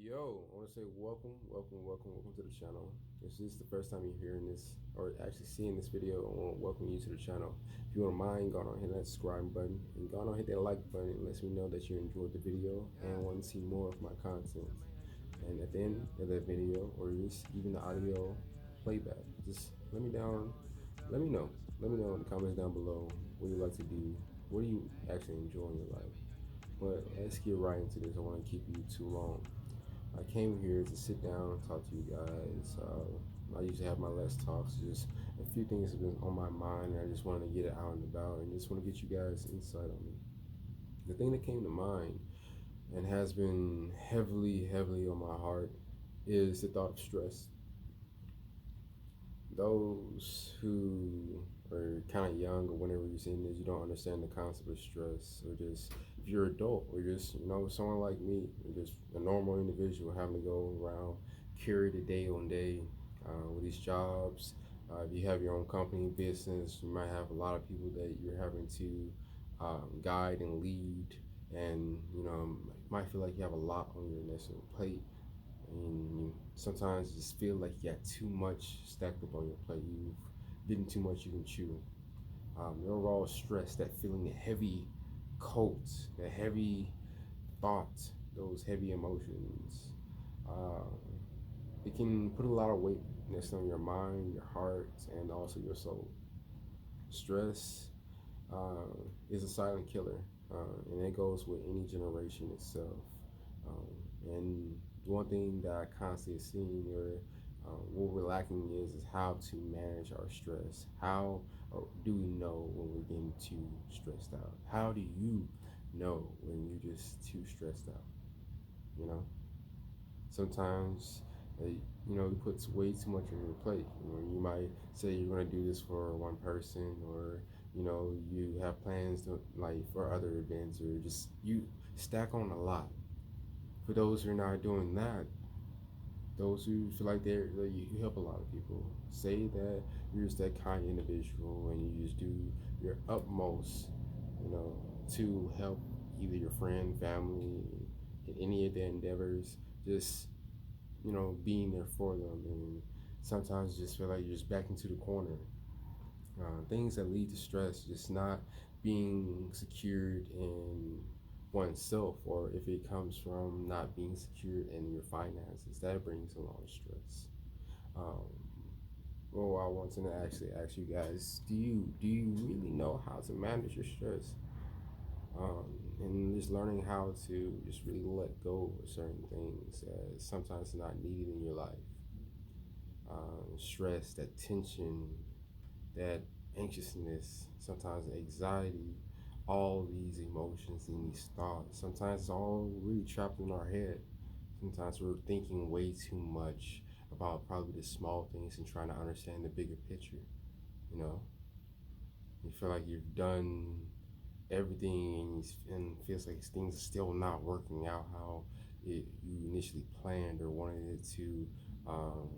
Yo, I want to say welcome to the channel. If this is the first time you're hearing this or actually seeing this video, I want to welcome you to the channel. If you don't mind, go on hit that subscribe button and go on hit that like button. It lets me know that you enjoyed the video and want to see more of my content. And at the end of that video, or just even the audio playback, just let me know. Let me know in the comments down below what you like to do. What do you actually enjoy in your life? But let's get right into this. I want to keep you too long. I came here to sit down and talk to you guys. I usually have my less talks, just a few things have been on my mind, and I just wanted to get it out and about, and just want to get you guys insight on me. The thing that came to mind and has been heavily on my heart is the thought of stress. Those who are kind of young or whenever you're seeing this, you don't understand the concept of stress, or just if you're an adult, or just someone like me, or just a normal individual having to go around carry the day on day with these jobs. If you have your own company business, you might have a lot of people that you're having to guide and lead, and you might feel like you have a lot on your initial plate, and you sometimes just feel like you got too much stacked up on your plate. You've bitten too much you can chew. The overall stress, that feeling, the heavy coat, the heavy thought, those heavy emotions, uh, it can put a lot of weight on your mind, your heart, and also your soul. Stress uh, is a silent killer, and it goes with any generation itself. And one thing that I constantly see where what we're lacking is how to manage our stress. How do we know when we're getting too stressed out? How do you know when you're just too stressed out? You know, sometimes you put way too much on your plate. You might say you're going to do this for one person, or you have plans to like for other events, or just you stack on a lot. For those who are not doing that, those who feel like you help a lot of people. Say that you're just that kind of individual, and you just do your utmost, you know, to help either your friend, family, in any of their endeavors. Just being there for them, and sometimes you just feel like you're just back into the corner. Things that lead to stress, just not being secured in oneself, or if it comes from not being secured in your finances, that brings a lot of stress. Um, well, I want to actually ask you guys: do you really know how to manage your stress? And just learning how to just really let go of certain things that sometimes not needed in your life. Stress, that tension, that anxiousness, sometimes anxiety, all these emotions and these thoughts. Sometimes it's all really trapped in our head. Sometimes we're thinking way too much about probably the small things and trying to understand the bigger picture. You know, you feel like you've done everything, and feels like things are still not working out how you initially planned or wanted it to um,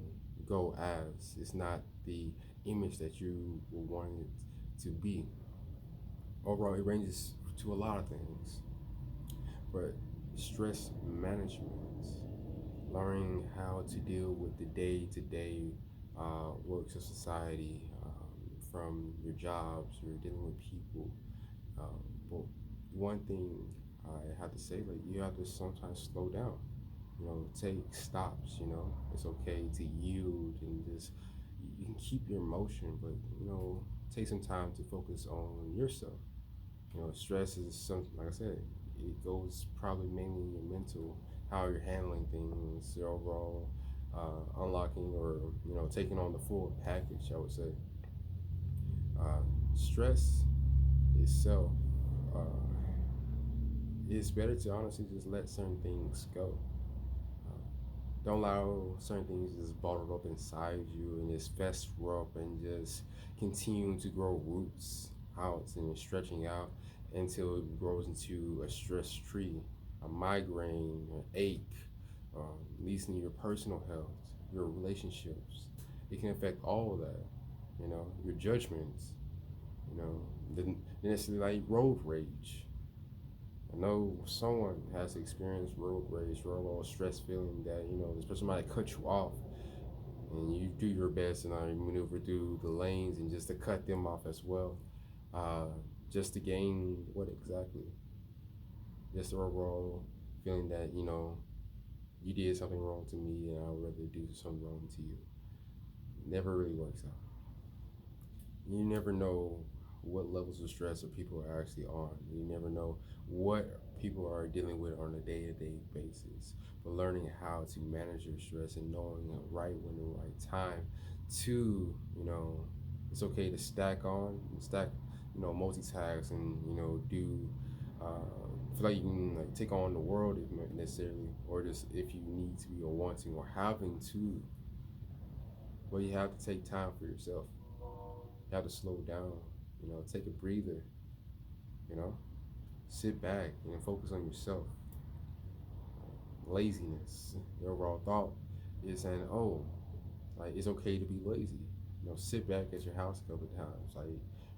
go as. It's not the image that you were wanting it to be. Overall, it ranges to a lot of things, but stress management, learning how to deal with the day-to-day works of society, from your jobs, you're dealing with people. But one thing I have to say, like, you have to sometimes slow down. Take stops. It's okay to yield, and just you can keep your emotion, but take some time to focus on yourself. Stress is something, like I said, it goes probably mainly in your mental, how you're handling things, your overall unlocking, or taking on the full package. I would say uh, stress itself. Uh, it's better to honestly just let certain things go. Uh, don't allow certain things just bottled up inside you and just fester up and just continue to grow roots out and stretching out until it grows into a stress tree, a migraine, an ache, leads into your personal health, your relationships. It can affect all of that, your judgments, the necessarily like road rage. I know someone has experienced road rage or a little stress feeling that, this person might cut you off and you do your best and maneuver through the lanes and just to cut them off as well. Uh, just to gain what exactly? Just the overall feeling that, you did something wrong to me and I would rather do something wrong to you. Never really works out. You never know what levels of stress or people are actually on. You never know what people are dealing with on a day-to-day basis. But learning how to manage your stress and knowing the right when the right time to, it's okay to stack, multitask and, do feel like you can like take on the world if not necessarily, or just if you need to be or wanting or having to, well, you have to take time for yourself. You have to slow down, take a breather, you know, sit back and focus on yourself. Laziness, the overall thought is saying, oh, like it's okay to be lazy. Sit back at your house a couple of times, like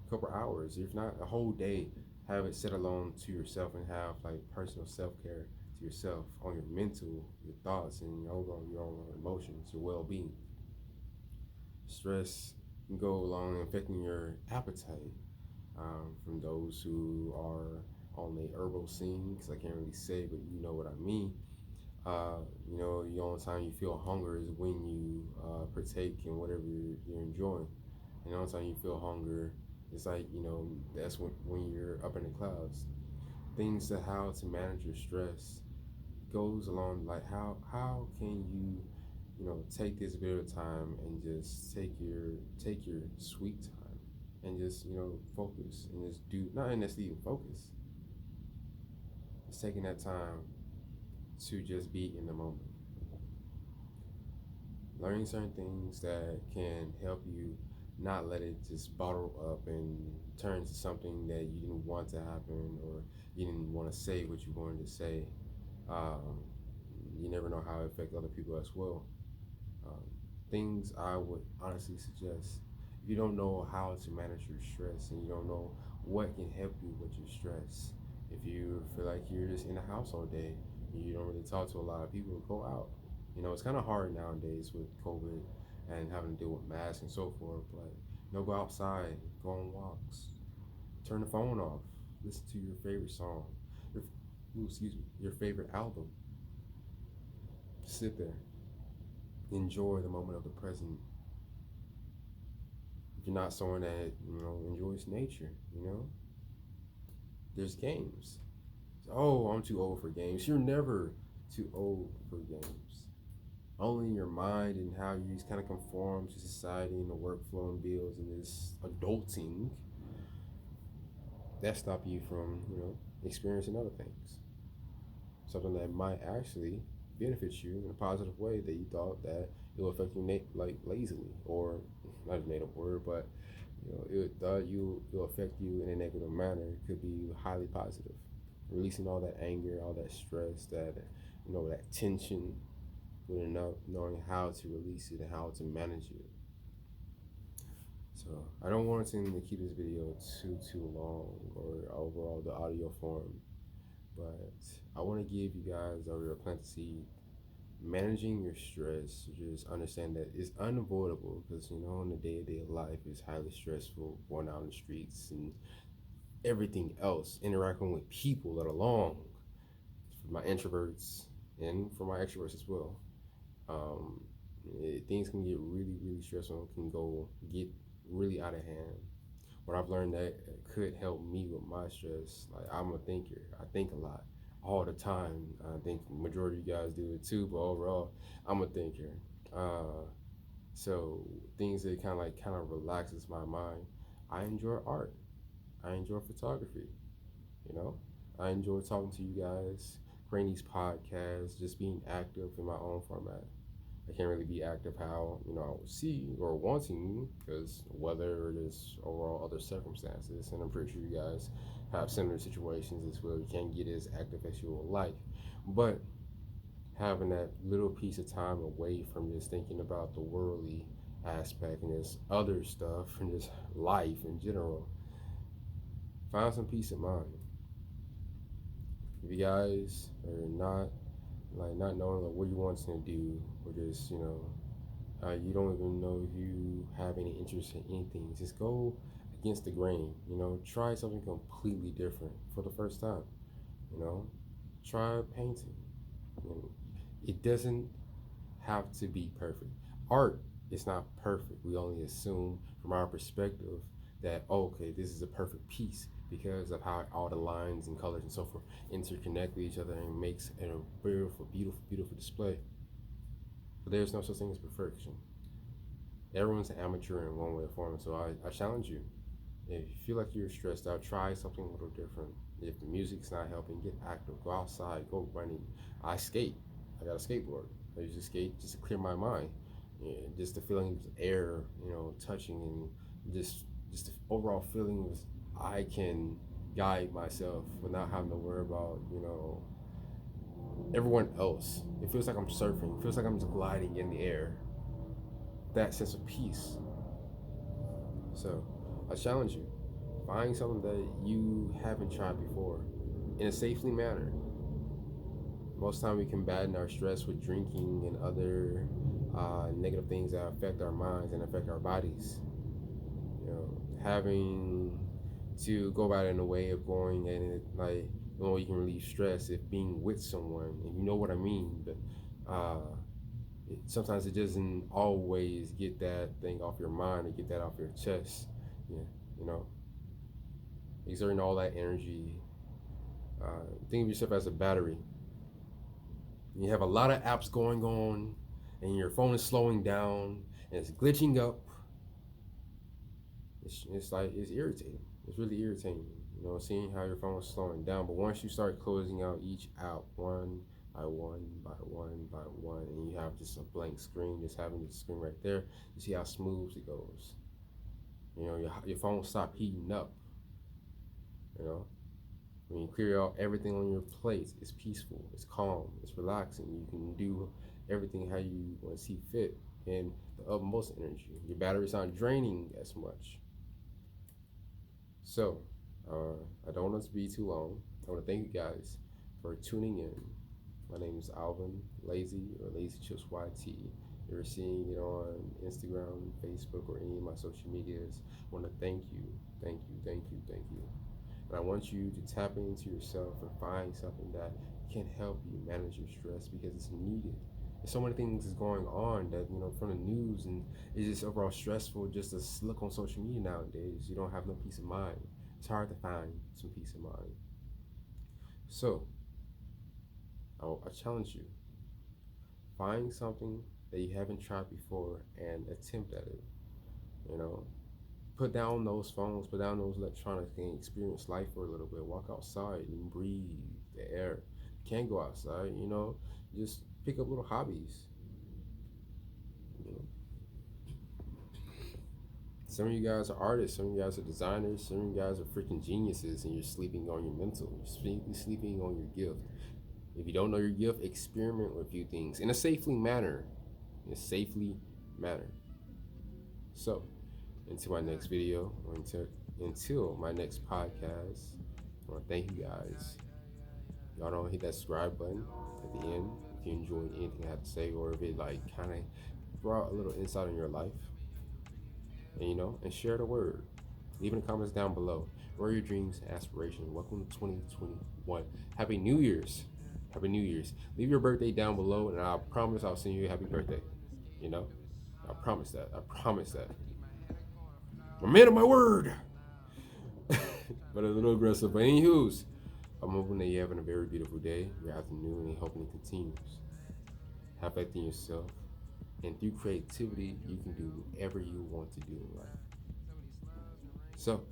a couple of hours, if not a whole day. Have it set alone to yourself and have like personal self care to yourself on your mental, your thoughts, and your own emotions, your well being. Stress can go along affecting your appetite. From those who are on the herbal scene, because I can't really say, but you know what I mean. The only time you feel hunger is when you partake in whatever you're enjoying. And the only time you feel hunger, it's like, that's when you're up in the clouds. Things to how to manage your stress goes along like how can you take this bit of time and just take your sweet time and just focus and just do not necessarily even focus. It's taking that time to just be in the moment, learning certain things that can help you not let it just bottle up and turn to something that you didn't want to happen or you didn't want to say what you wanted to say. um, you never know how it affects other people as well. um, Things I would honestly suggest, if you don't know how to manage your stress and you don't know what can help you with your stress, if you feel like you're just in the house all day and you don't really talk to a lot of people, go out. It's kind of hard nowadays with COVID and having to deal with masks and so forth, but go outside, go on walks, turn the phone off, listen to your favorite song, your, your favorite album, sit there, enjoy the moment of the present. If you're not someone that enjoys nature, there's games. Oh, I'm too old for games. You're never too old for games. Only in your mind and how you just kind of conform to society and the workflow and bills and this adulting that stop you from experiencing other things. Something that might actually benefit you in a positive way that you thought that it will affect you like lazily, or not a native word, but it thought it'll affect you in a negative manner. It could be highly positive, releasing all that anger, all that stress, that tension, with enough knowing how to release it and how to manage it. So I don't want to keep this video too long or overall the audio form, but I want to give you guys or plant the seed. Managing your stress, just understand that it's unavoidable because in the day-to-day life is highly stressful, going out in the streets and everything else, interacting with people that are long, for my introverts and for my extroverts as well. um, Things can get really really stressful, can get really out of hand. What I've learned that could help me with my stress, like I'm a thinker, I think a lot all the time. I think majority of you guys do it too, but overall I'm a thinker. uh, so things that kind of relaxes my mind. I enjoy art, I enjoy photography, you know I enjoy talking to you guys, creating these podcasts, just being active in my own format. I can't really be active how I would see or wanting because weather or just overall other circumstances, and I'm pretty sure you guys have similar situations as well. You can't get as active as you would like, but having that little piece of time away from just thinking about the worldly aspect and just other stuff and just life in general, find some peace of mind. If you guys are not knowing like what you want to do, or just you don't even know if you have any interest in anything, just go against the grain. Try something completely different for the first time. You know, try painting. It doesn't have to be perfect. Art is not perfect. We only assume from our perspective that, oh, okay, this is a perfect piece because of how all the lines and colors and so forth interconnect with each other and makes a beautiful, beautiful, beautiful display. But there's no such thing as perfection. Everyone's an amateur in one way or form. So I challenge you. If you feel like you're stressed out, try something a little different. If the music's not helping, get active. Go outside. Go running. I skate. I got a skateboard. I use to skate just to clear my mind. Yeah, just the feeling of air, touching, and just the overall feeling was I can guide myself without having to worry about everyone else. It feels like I'm surfing. It feels like I'm just gliding in the air. That sense of peace. So I challenge you. Find something that you haven't tried before in a safely manner. Most time we combat our stress with drinking and other negative things that affect our minds and affect our bodies. Having to go about it in a way of going and you can relieve stress if being with someone, and you know what I mean. But sometimes it doesn't always get that thing off your mind or get that off your chest. Yeah, you know, exerting all that energy. Think of yourself as a battery. You have a lot of apps going on, and your phone is slowing down, and it's glitching up. It's irritating. It's really irritating. Seeing how your phone is slowing down. But once you start closing out each app one by one by one by one, and you have just a blank screen, just having the screen right there, you see how smooth it goes. Your phone stop heating up. When you clear out everything on your plate, it's peaceful, it's calm, it's relaxing. You can do everything how you want to see fit and the utmost energy. Your battery's not draining as much. So, I don't want it to be too long. I want to thank you guys for tuning in. My name is Alvin Lazy or Lazy Chips YT. You're seeing it on Instagram, Facebook, or any of my social medias. I want to thank you, thank you, thank you, thank you. And I want you to tap into yourself and find something that can help you manage your stress because it's needed. There's so many things is going on that from the news, and it's just overall stressful just to look on social media nowadays. You don't have no peace of mind. It's hard to find some peace of mind. So I challenge you: find something that you haven't tried before and attempt at it. You know, put down those phones, put down those electronics, and experience life for a little bit. Walk outside and breathe the air. You can't go outside, just pick up little hobbies. You know. Some of you guys are artists, some of you guys are designers, some of you guys are freaking geniuses, and you're sleeping on your mental. You're sleeping on your gift. If you don't know your gift, experiment with a few things in a safely manner. In a safely manner. So, until my next video, or until my next podcast, I want to thank you guys. Y'all don't hit that subscribe button at the end if you enjoyed anything I have to say, or if it kind of brought a little insight in your life. And share the word. Leave in the comments down below. What are your dreams and aspirations? Welcome to 2021. Happy New Year's. Happy New Year's. Leave your birthday down below, and I promise I'll send you a happy birthday. I promise that. I promise that. I'm a man of my word. But a little aggressive. But anywho's, I'm hoping that you're having a very beautiful day, your afternoon, and hoping it continues. Have faith in yourself. And through creativity, you can do whatever you want to do in life. So,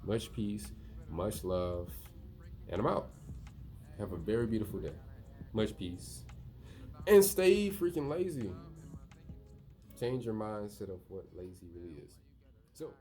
much peace, much love, and I'm out. Have a very beautiful day. Much peace. And stay freaking lazy. Change your mindset of what lazy really is. So,